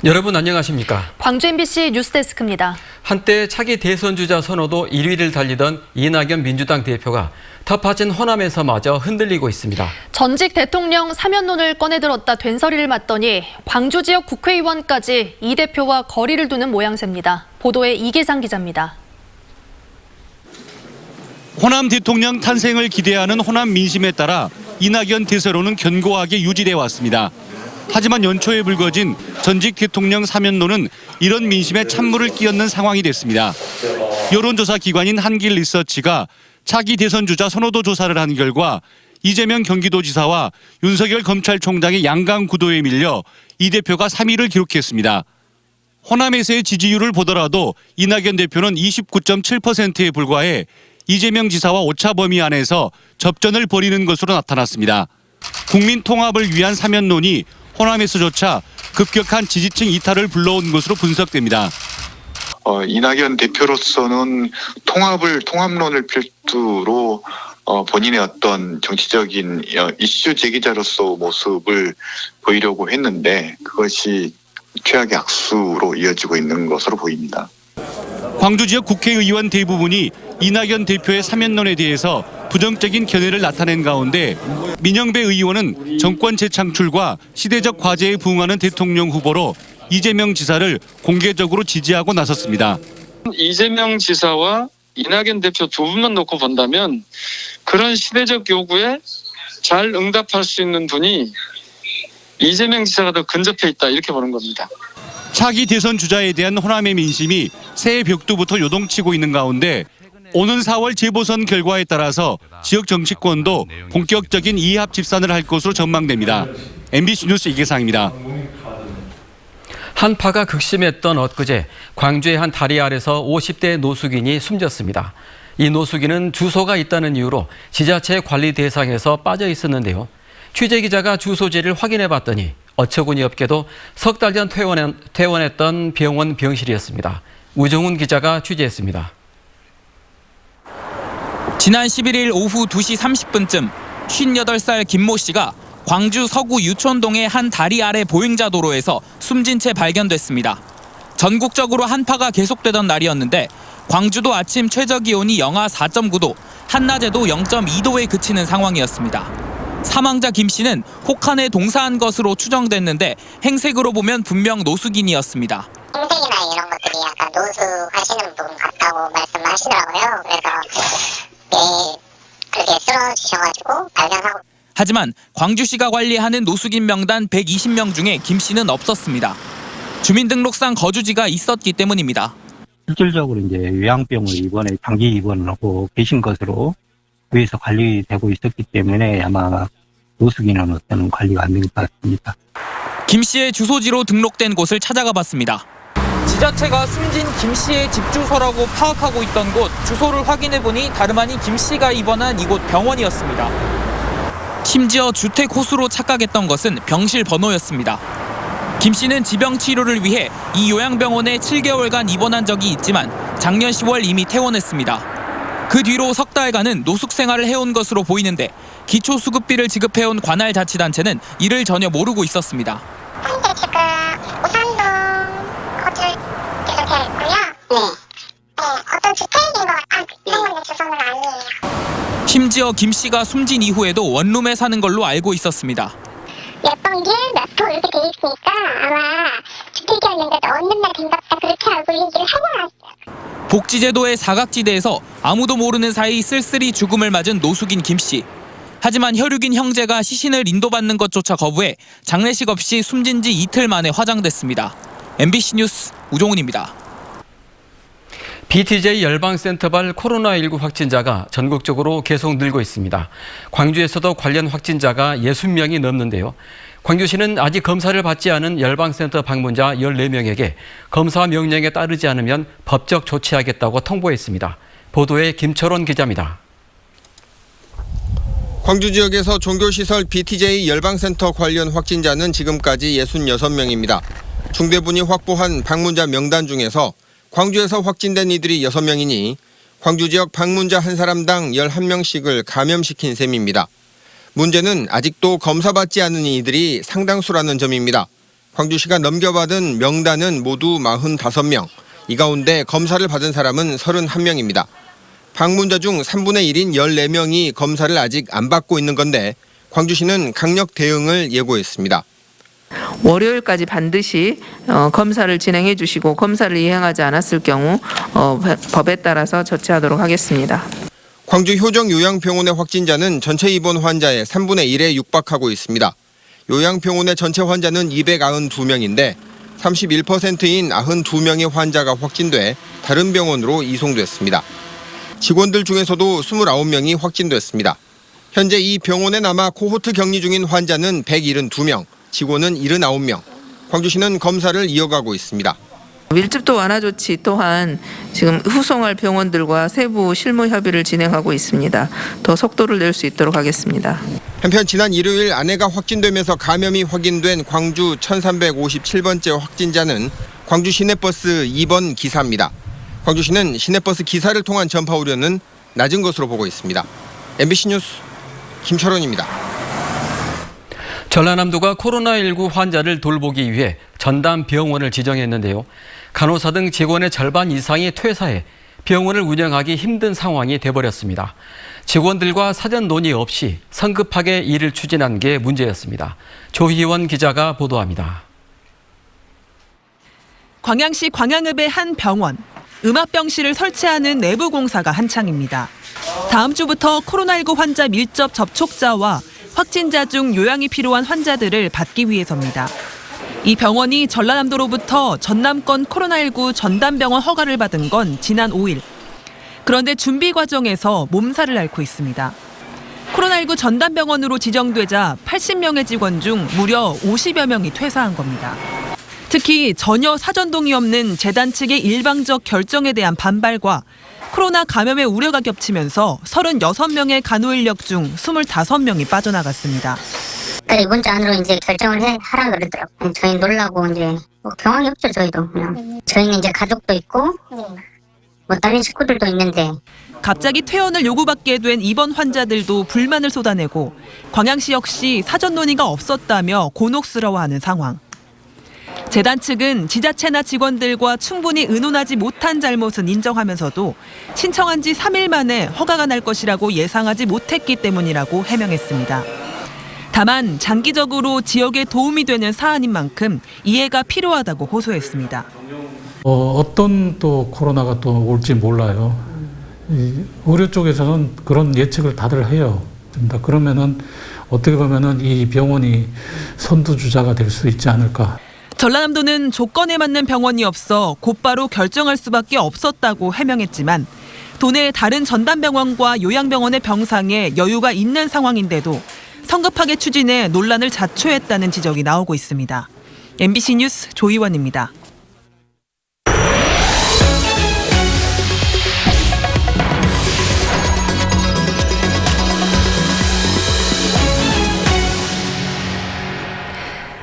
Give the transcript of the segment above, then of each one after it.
여러분 안녕하십니까? 광주 MBC 뉴스데스크입니다. 한때 차기 대선 주자 선호도 1위를 달리던 이낙연 민주당 대표가 텃밭인 호남에서 마저 흔들리고 있습니다. 전직 대통령 사면론을 꺼내들었다 된소리를 맞더니 광주 지역 국회의원까지 이 대표와 거리를 두는 모양새입니다. 보도에 이계상 기자입니다. 호남 대통령 탄생을 기대하는 호남 민심에 따라 이낙연 대세론은 견고하게 유지돼 왔습니다. 하지만 연초에 불거진 전직 대통령 사면론은 이런 민심에 찬물을 끼얹는 상황이 됐습니다. 여론조사 기관인 한길리서치가 차기 대선 주자 선호도 조사를 한 결과 이재명 경기도지사와 윤석열 검찰총장의 양강 구도에 밀려 이 대표가 3위를 기록했습니다. 호남에서의 지지율을 보더라도 이낙연 대표는 29.7%에 불과해 이재명 지사와 오차 범위 안에서 접전을 벌이는 것으로 나타났습니다. 국민 통합을 위한 사면론이 호남에서조차 급격한 지지층 이탈을 불러온 것으로 분석됩니다. 이낙연 대표로서는 통합론을 필두로 본인의 어떤 정치적인 이슈 제기자로서 모습을 보이려고 했는데 그것이 최악의 악수로 이어지고 있는 것으로 보입니다. 광주 지역 국회의원 대부분이 이낙연 대표의 사면론에 대해서 부정적인 견해를 나타낸 가운데 민영배 의원은 정권 재창출과 시대적 과제에 부응하는 대통령 후보로 이재명 지사를 공개적으로 지지하고 나섰습니다. 이재명 지사와 이낙연 대표 두 분만 놓고 본다면 그런 시대적 요구에 잘 응답할 수 있는 분이 이재명 지사가 더 근접해 있다 이렇게 보는 겁니다. 차기 대선 주자에 대한 호남의 민심이 새해 벽두부터 요동치고 있는 가운데 오는 4월 재보선 결과에 따라서 지역 정치권도 본격적인 이합 집산을 할 것으로 전망됩니다. MBC 뉴스 이계상입니다. 한파가 극심했던 엊그제 광주의 한 다리 아래서 50대 노숙인이 숨졌습니다. 이 노숙인은 주소가 있다는 이유로 지자체 관리 대상에서 빠져 있었는데요. 취재기자가 주소지를 확인해봤더니 어처구니 없게도 석 달 전 퇴원했던 병원 병실이었습니다. 우정훈 기자가 취재했습니다. 지난 11일 오후 2시 30분쯤 58살 김모 씨가 광주 서구 유촌동의 한 다리 아래 보행자 도로에서 숨진 채 발견됐습니다. 전국적으로 한파가 계속되던 날이었는데 광주도 아침 최저기온이 영하 4.9도, 한낮에도 0.2도에 그치는 상황이었습니다. 사망자 김 씨는 혹한에 동사한 것으로 추정됐는데 행색으로 보면 분명 노숙인이었습니다. 행색이나 이런 것들이 약간 노숙하시는 분 같다고 말씀하시더라고요. 그래서 그렇게 쓰러지셔가지고 발견하고. 하지만 광주시가 관리하는 노숙인 명단 120명 중에 김 씨는 없었습니다. 주민등록상 거주지가 있었기 때문입니다. 실질적으로 이제 요양병을 입원해 장기 입원을 하고 계신 것으로 위에서 관리되고 있었기 때문에 아마 노숙인은 어떤 관리가 안 된 것 같습니다. 김 씨의 주소지로 등록된 곳을 찾아가 봤습니다. 지자체가 숨진 김 씨의 집 주소라고 파악하고 있던 곳 주소를 확인해보니 다름 아닌 김 씨가 입원한 이곳 병원이었습니다. 심지어 주택 호수로 착각했던 것은 병실 번호였습니다. 김 씨는 지병 치료를 위해 이 요양병원에 7개월간 입원한 적이 있지만 작년 10월 이미 퇴원했습니다. 그 뒤로 석 달간은 노숙 생활을 해온 것으로 보이는데 기초수급비를 지급해온 관할자치단체는 이를 전혀 모르고 있었습니다. 현재 지금 우산동 거주께서 되어 있고요. 어떤 주택인 것 같아요. 이런 건 주소는 아니에요. 심지어 김 씨가 숨진 이후에도 원룸에 사는 걸로 알고 있었습니다. 몇 번길 몇 호 이렇게 돼 있으니까 아마 주택이었는데도 어느 날 된 것 같다 그렇게 알고 얘기를 하더라고요. 복지제도의 사각지대에서 아무도 모르는 사이 쓸쓸히 죽음을 맞은 노숙인 김 씨. 하지만 혈육인 형제가 시신을 인도받는 것조차 거부해 장례식 없이 숨진 지 이틀 만에 화장됐습니다. MBC 뉴스 우종훈입니다. BTJ 열방센터발 코로나19 확진자가 전국적으로 계속 늘고 있습니다. 광주에서도 관련 확진자가 60명이 넘는데요. 광주시는 아직 검사를 받지 않은 열방센터 방문자 14명에게 검사 명령에 따르지 않으면 법적 조치하겠다고 통보했습니다. 보도에 김철원 기자입니다. 광주 지역에서 종교시설 BTJ 열방센터 관련 확진자는 지금까지 66명입니다. 중대본이 확보한 방문자 명단 중에서 광주에서 확진된 이들이 6명이니 광주 지역 방문자 한 사람당 11명씩을 감염시킨 셈입니다. 문제는 아직도 검사받지 않은 이들이 상당수라는 점입니다. 광주시가 넘겨받은 명단은 모두 45명. 이 가운데 검사를 받은 사람은 31명입니다. 방문자 중 3분의 1인 14명이 검사를 아직 안 받고 있는 건데 광주시는 강력 대응을 예고했습니다. 월요일까지 반드시 검사를 진행해 주시고 검사를 이행하지 않았을 경우 법에 따라서 조치하도록 하겠습니다. 광주 효정요양병원의 확진자는 전체 입원 환자의 3분의 1에 육박하고 있습니다. 요양병원의 전체 환자는 292명인데 31%인 92명의 환자가 확진돼 다른 병원으로 이송됐습니다. 직원들 중에서도 29명이 확진됐습니다. 현재 이 병원에 남아 코호트 격리 중인 환자는 172명, 직원은 79명. 광주시는 검사를 이어가고 있습니다. 밀집도 완화 조치 또한 지금 후송할 병원들과 세부 실무 협의를 진행하고 있습니다. 더 속도를 낼 수 있도록 하겠습니다. 한편 지난 일요일 아내가 확진되면서 감염이 확인된 광주 1357번째 확진자는 광주 시내버스 2번 기사입니다. 광주시는 시내버스 기사를 통한 전파 우려는 낮은 것으로 보고 있습니다. MBC 뉴스 김철원입니다. 전라남도가 코로나19 환자를 돌보기 위해 전담 병원을 지정했는데요. 간호사 등 직원의 절반 이상이 퇴사해 병원을 운영하기 힘든 상황이 돼버렸습니다. 직원들과 사전 논의 없이 성급하게 일을 추진한 게 문제였습니다. 조희원 기자가 보도합니다. 광양시 광양읍의 한 병원. 음압병실을 설치하는 내부 공사가 한창입니다. 다음 주부터 코로나19 환자 밀접 접촉자와 확진자 중 요양이 필요한 환자들을 받기 위해서입니다. 이 병원이 전라남도로부터 전남권 코로나19 전담병원 허가를 받은 건 지난 5일. 그런데 준비 과정에서 몸살을 앓고 있습니다. 코로나19 전담병원으로 지정되자 80명의 직원 중 무려 50여 명이 퇴사한 겁니다. 특히 전혀 사전 동의 없는 재단 측의 일방적 결정에 대한 반발과 코로나 감염의 우려가 겹치면서 36명의 간호 인력 중 25명이 빠져나갔습니다. 이번 주 안으로 이제 결정을 하라 그러더라고요. 저희 놀라고 이제 경황이 없죠, 저희도. 그냥. 저희는 이제 가족도 있고 다른 식구들도 있는데. 갑자기 퇴원을 요구받게 된 입원 환자들도 불만을 쏟아내고 광양시 역시 사전 논의가 없었다며 곤혹스러워하는 상황. 재단 측은 지자체나 직원들과 충분히 의논하지 못한 잘못은 인정하면서도 신청한 지 3일 만에 허가가 날 것이라고 예상하지 못했기 때문이라고 해명했습니다. 다만 장기적으로 지역에 도움이 되는 사안인 만큼 이해가 필요하다고 호소했습니다. 어떤 또 코로나가 또 올지 몰라요. 의료 쪽에서는 그런 예측을 다들 해요. 그러면은 어떻게 보면은 이 병원이 선두주자가 될 수 있지 않을까. 전라남도는 조건에 맞는 병원이 없어 곧바로 결정할 수밖에 없었다고 해명했지만 도내 다른 전담병원과 요양병원의 병상에 여유가 있는 상황인데도 성급하게 추진해 논란을 자초했다는 지적이 나오고 있습니다. MBC 뉴스 조희원입니다.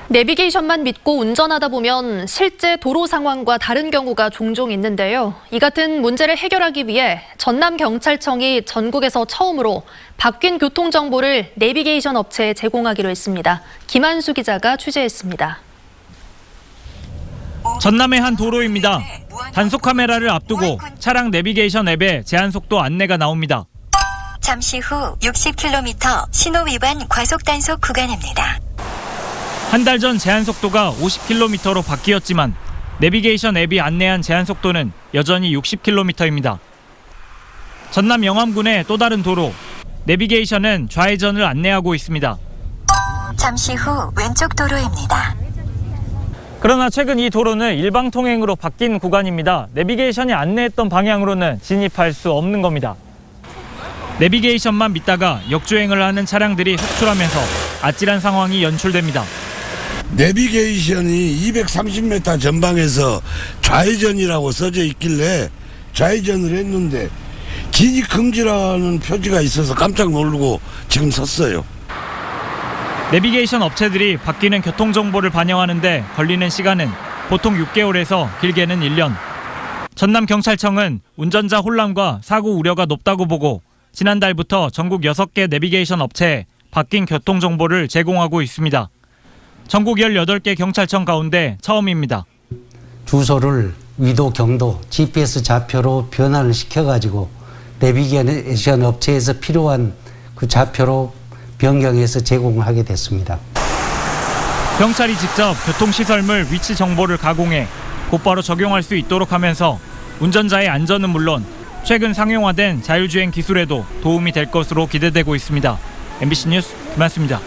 내비게이션만 믿고 운전하다 보면 실제 도로 상황과 다른 경우가 종종 있는데요. 이 같은 문제를 해결하기 위해 전남경찰청이 전국에서 처음으로 바뀐 교통정보를 내비게이션 업체에 제공하기로 했습니다. 김한수 기자가 취재했습니다. 전남의 한 도로입니다. 단속 카메라를 앞두고 차량 내비게이션 앱에 제한속도 안내가 나옵니다. 잠시 후 60km 신호 위반 과속 단속 구간입니다. 한 달 전 제한속도가 50km로 바뀌었지만 내비게이션 앱이 안내한 제한속도는 여전히 60km입니다. 전남 영암군의 또 다른 도로, 내비게이션은 좌회전을 안내하고 있습니다. 잠시 후 왼쪽 도로입니다. 그러나 최근 이 도로는 일방 통행으로 바뀐 구간입니다. 내비게이션이 안내했던 방향으로는 진입할 수 없는 겁니다. 내비게이션만 믿다가 역주행을 하는 차량들이 속출하면서 아찔한 상황이 연출됩니다. 내비게이션이 230m 전방에서 좌회전이라고 써져 있길래 좌회전을 했는데 진입 금지라는 표지가 있어서 깜짝 놀라고 지금 섰어요. 내비게이션 업체들이 바뀌는 교통정보를 반영하는데 걸리는 시간은 보통 6개월에서 길게는 1년. 전남경찰청은 운전자 혼란과 사고 우려가 높다고 보고 지난달부터 전국 6개 내비게이션 업체에 바뀐 교통정보를 제공하고 있습니다. 전국 18개 경찰청 가운데 처음입니다. 주소를 위도, 경도, GPS 좌표로 변환을 시켜가지고 내비게이션 업체에서 필요한 그 좌표로 변경해서 제공하게 됐습니다. 경찰이 직접 교통시설물 위치 정보를 가공해 곧바로 적용할 수 있도록 하면서 운전자의 안전은 물론 최근 상용화된 자율주행 기술에도 도움이 될 것으로 기대되고 있습니다. MBC 뉴스 김한수입니다.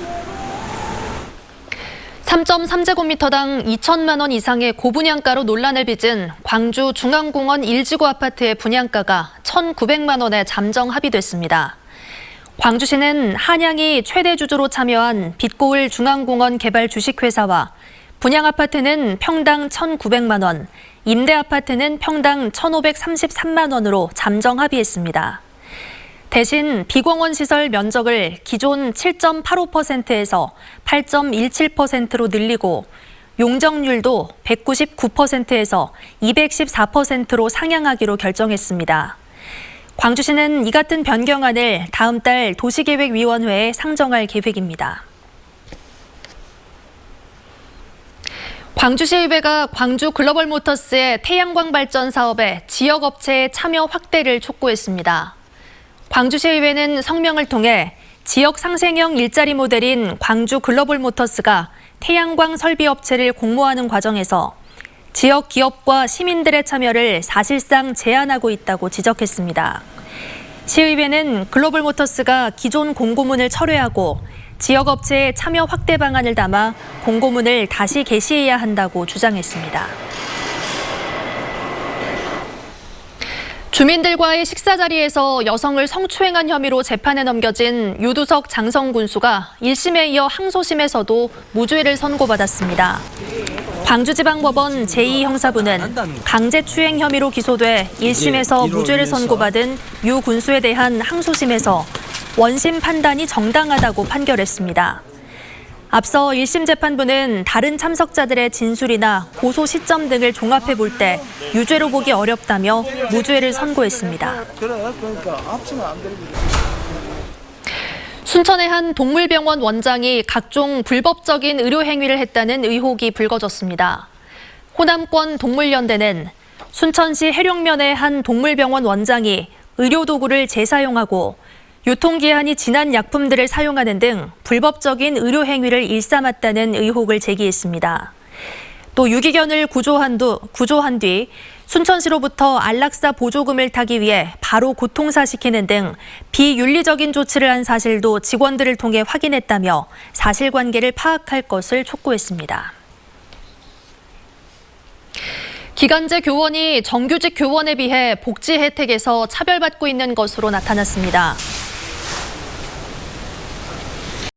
3.3제곱미터당 2천만 원 이상의 고분양가로 논란을 빚은 광주 중앙공원 1지구 아파트의 분양가가 1,900만 원에 잠정 합의됐습니다. 광주시는 한양이 최대 주주로 참여한 빛고을 중앙공원 개발 주식회사와 분양아파트는 평당 1,900만 원, 임대아파트는 평당 1,533만 원으로 잠정 합의했습니다. 대신 비공원 시설 면적을 기존 7.85%에서 8.17%로 늘리고 용적률도 199%에서 214%로 상향하기로 결정했습니다. 광주시는 이 같은 변경안을 다음 달 도시계획위원회에 상정할 계획입니다. 광주시의회가 광주 글로벌모터스의 태양광 발전 사업에 지역업체의 참여 확대를 촉구했습니다. 광주시의회는 성명을 통해 지역 상생형 일자리 모델인 광주 글로벌모터스가 태양광 설비 업체를 공모하는 과정에서 지역 기업과 시민들의 참여를 사실상 제한하고 있다고 지적했습니다. 시의회는 글로벌모터스가 기존 공고문을 철회하고 지역업체의 참여 확대 방안을 담아 공고문을 다시 게시해야 한다고 주장했습니다. 주민들과의 식사 자리에서 여성을 성추행한 혐의로 재판에 넘겨진 유두석 장성 군수가 1심에 이어 항소심에서도 무죄를 선고받았습니다. 광주지방법원 제2형사부는 강제추행 혐의로 기소돼 1심에서 무죄를 선고받은 유 군수에 대한 항소심에서 원심 판단이 정당하다고 판결했습니다. 앞서 1심 재판부는 다른 참석자들의 진술이나 고소 시점 등을 종합해 볼 때 유죄로 보기 어렵다며 무죄를 선고했습니다. 순천의 한 동물병원 원장이 각종 불법적인 의료 행위를 했다는 의혹이 불거졌습니다. 호남권 동물연대는 순천시 해룡면의 한 동물병원 원장이 의료도구를 재사용하고 유통기한이 지난 약품들을 사용하는 등 불법적인 의료 행위를 일삼았다는 의혹을 제기했습니다. 또 유기견을 구조한 뒤 순천시로부터 안락사 보조금을 타기 위해 바로 고통사시키는 등 비윤리적인 조치를 한 사실도 직원들을 통해 확인했다며 사실관계를 파악할 것을 촉구했습니다. 기간제 교원이 정규직 교원에 비해 복지 혜택에서 차별받고 있는 것으로 나타났습니다.